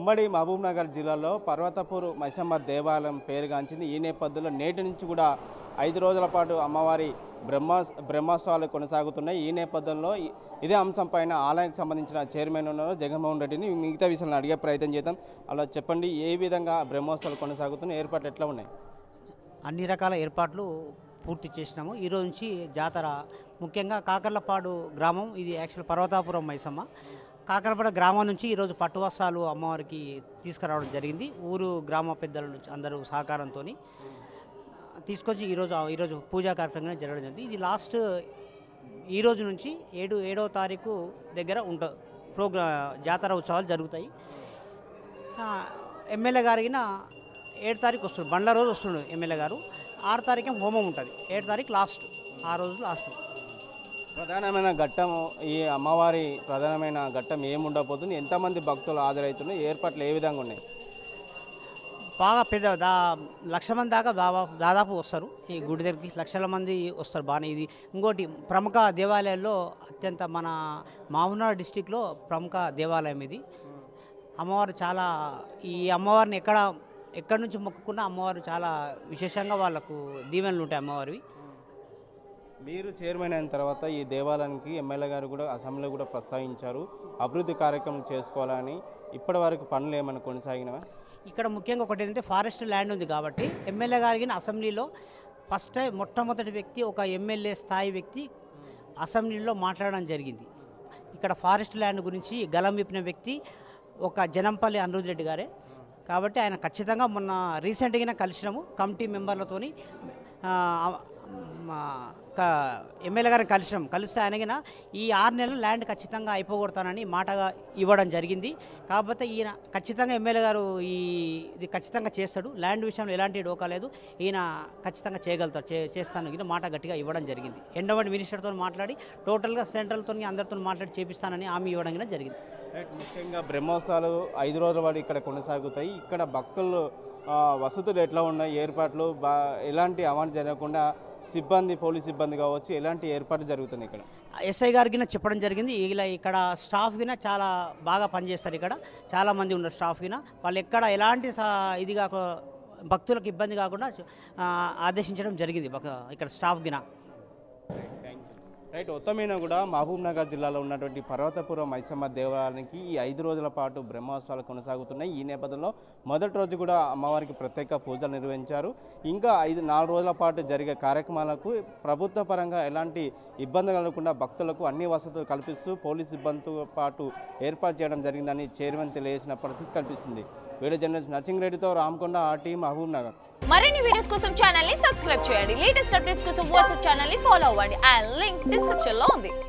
ఉమ్మడి మహబూబ్నగర్ జిల్లాలో పర్వతపూర్ మైసమ్మ దేవాలయం పేరుగాంచింది. ఈ నేపథ్యంలో నేటి నుంచి కూడా 5 రోజుల పాటు అమ్మవారి బ్రహ్మోత్సవాలు కొనసాగుతున్నాయి. ఈ నేపథ్యంలో ఇదే అంశం పైన ఆలయానికి సంబంధించిన చైర్మన్ ఉన్నారు జగన్మోహన్ రెడ్డిని మిగతా విషయాలను అడిగే ప్రయత్నం చేద్దాం. అలా చెప్పండి, ఏ విధంగా బ్రహ్మోత్సవాలు కొనసాగుతున్నాయి, ఏర్పాట్లు ఎట్లా ఉన్నాయి? అన్ని రకాల ఏర్పాట్లు పూర్తి చేసినాము. ఈరోజు నుంచి జాతర ముఖ్యంగా కాకర్లపాడు గ్రామం, ఇది యాక్చువల్ పర్వతాపురం మైసమ్మ. కాకరపడ గ్రామం నుంచి ఈరోజు పట్టు వస్త్రాలు అమ్మవారికి తీసుకురావడం జరిగింది. ఊరు గ్రామ పెద్దల నుంచి అందరూ సహకారంతో తీసుకొచ్చి ఈరోజు పూజా కార్యక్రమం జరగడం జరిగింది. ఇది లాస్ట్ ఈ రోజు నుంచి 7వ తారీఖు దగ్గర జాతర ఉత్సవాలు జరుగుతాయి. ఎమ్మెల్యే గారిన 7 తారీఖు వస్తుంది, బండ్ల రోజు వస్తుండు ఎమ్మెల్యే గారు. 6 తారీఖు హోమం ఉంటుంది, 7 తారీఖు లాస్ట్, ఆ రోజు లాస్ట్. ప్రధానమైన ఘట్టం, ఈ అమ్మవారి ప్రధానమైన ఘట్టం ఏముండబోతుంది, ఎంతమంది భక్తులు హాజరవుతున్నాయి, ఏర్పాట్లు ఏ విధంగా ఉన్నాయి? బాగా పెద్ద 1,00,000 మంది దాకా దాదాపు వస్తారు. ఈ గుడి దగ్గరికి లక్షల మంది వస్తారు బాగానే. ఇది ఇంకోటి ప్రముఖ దేవాలయాల్లో అత్యంత మన మహబూబ్నగర్ డిస్టిక్లో ప్రముఖ దేవాలయం ఇది. అమ్మవారు చాలా, ఈ అమ్మవారిని ఎక్కడి నుంచి మొక్కుకున్న అమ్మవారు చాలా విశేషంగా వాళ్ళకు దీవెనలు ఉంటాయి అమ్మవారివి. మీరు చైర్మన్ అయిన తర్వాత ఈ దేవాలయానికి ఎమ్మెల్యే గారు కూడా అసెంబ్లీలో కూడా ప్రస్తావించారు, అభివృద్ధి కార్యక్రమం చేసుకోవాలని. ఇప్పటి వరకు పనులు ఏమైనా కొనసాగినవా? ఇక్కడ ముఖ్యంగా ఒకటి ఏంటంటే ఫారెస్ట్ ల్యాండ్ ఉంది కాబట్టి ఎమ్మెల్యే గారికి అసెంబ్లీలో ఫస్ట్ టైం మొట్టమొదటి వ్యక్తి, ఒక ఎమ్మెల్యే స్థాయి వ్యక్తి అసెంబ్లీలో మాట్లాడడం జరిగింది. ఇక్కడ ఫారెస్ట్ ల్యాండ్ గురించి గలం విప్పిన వ్యక్తి ఒక జనంపల్లి అనిరుద్ రెడ్డి గారే. కాబట్టి ఆయన ఖచ్చితంగా మొన్న రీసెంట్గానే కలిసినాము కమిటీ మెంబర్లతోని. ఎమ్మెల్యే గారిని కలిస్తే ఆయనగిన ఈ 6 నెలల ల్యాండ్ ఖచ్చితంగా అయిపోగొడతానని మాటగా ఇవ్వడం జరిగింది. కాకపోతే ఈయన ఖచ్చితంగా ఎమ్మెల్యే గారు ఇది ఖచ్చితంగా చేస్తాడు, ల్యాండ్ విషయంలో ఎలాంటి డోకా లేదు, ఈయన ఖచ్చితంగా చేయగలుగుతాడు, చేస్తాను ఈయన మాట గట్టిగా ఇవ్వడం జరిగింది. ఎండోమెంట్ మినిస్టర్తో మాట్లాడి టోటల్గా సెంట్రల్తో అందరితో మాట్లాడి చేపిస్తానని హామీ ఇవ్వడం జరిగింది. ముఖ్యంగా బ్రహ్మోత్సవాలు 5 రోజుల పాటు ఇక్కడ కొనసాగుతాయి. ఇక్కడ భక్తులు వసతులు ఎట్లా ఉన్నాయి, ఏర్పాట్లు ఎలాంటి అవాంఛ జరగకుండా సిబ్బంది, పోలీస్ సిబ్బంది కావచ్చు, ఎలాంటి ఏర్పాటు జరుగుతుంది ఇక్కడ? ఎస్ఐ గారికి చెప్పడం జరిగింది. ఇక్కడ స్టాఫ్ గిన చాలా బాగా పనిచేస్తారు. ఇక్కడ చాలామంది ఉన్నారు స్టాఫ్ గిన. వాళ్ళు ఎక్కడ ఎలాంటి ఇది భక్తులకు ఇబ్బంది కాకుండా ఆదేశించడం జరిగింది ఇక్కడ స్టాఫ్ గిన. రైట్, మొత్తమైన కూడా మహబూబ్నగర్ జిల్లాలో ఉన్నటువంటి పర్వతపురం మైసమ్మ దేవాలయానికి ఈ 5 రోజుల పాటు బ్రహ్మోత్సవాలు కొనసాగుతున్నాయి. ఈ నేపథ్యంలో మొదటి రోజు కూడా అమ్మవారికి ప్రత్యేక పూజలు నిర్వహించారు. ఇంకా 4 రోజుల పాటు జరిగే కార్యక్రమాలకు ప్రభుత్వ పరంగా ఎలాంటి ఇబ్బంది కలగకుండా భక్తులకు అన్ని వసతులు కల్పిస్తూ పోలీస్ సిబ్బందితో పాటు ఏర్పాటు చేయడం జరిగిందని చైర్మన్ తెలియజేసిన పరిస్థితి కనిపిస్తుంది. వీడియో జర్నలిస్ట్ నర్సింగ్ రెడ్డితో రామకొండ, ఆర్టీ, మహబూబ్నగర్. మరిన్ని వీడియోస్ కోసం ఛానల్ ని సబ్స్క్రైబ్ చేయండి. లేటెస్ట్ అప్డేట్స్ కోసం వాట్సాప్ ఛానల్ ని ఫాలో అవ్వండి. అండ్ లింక్ డిస్క్రిప్షన్ లో ఉంది.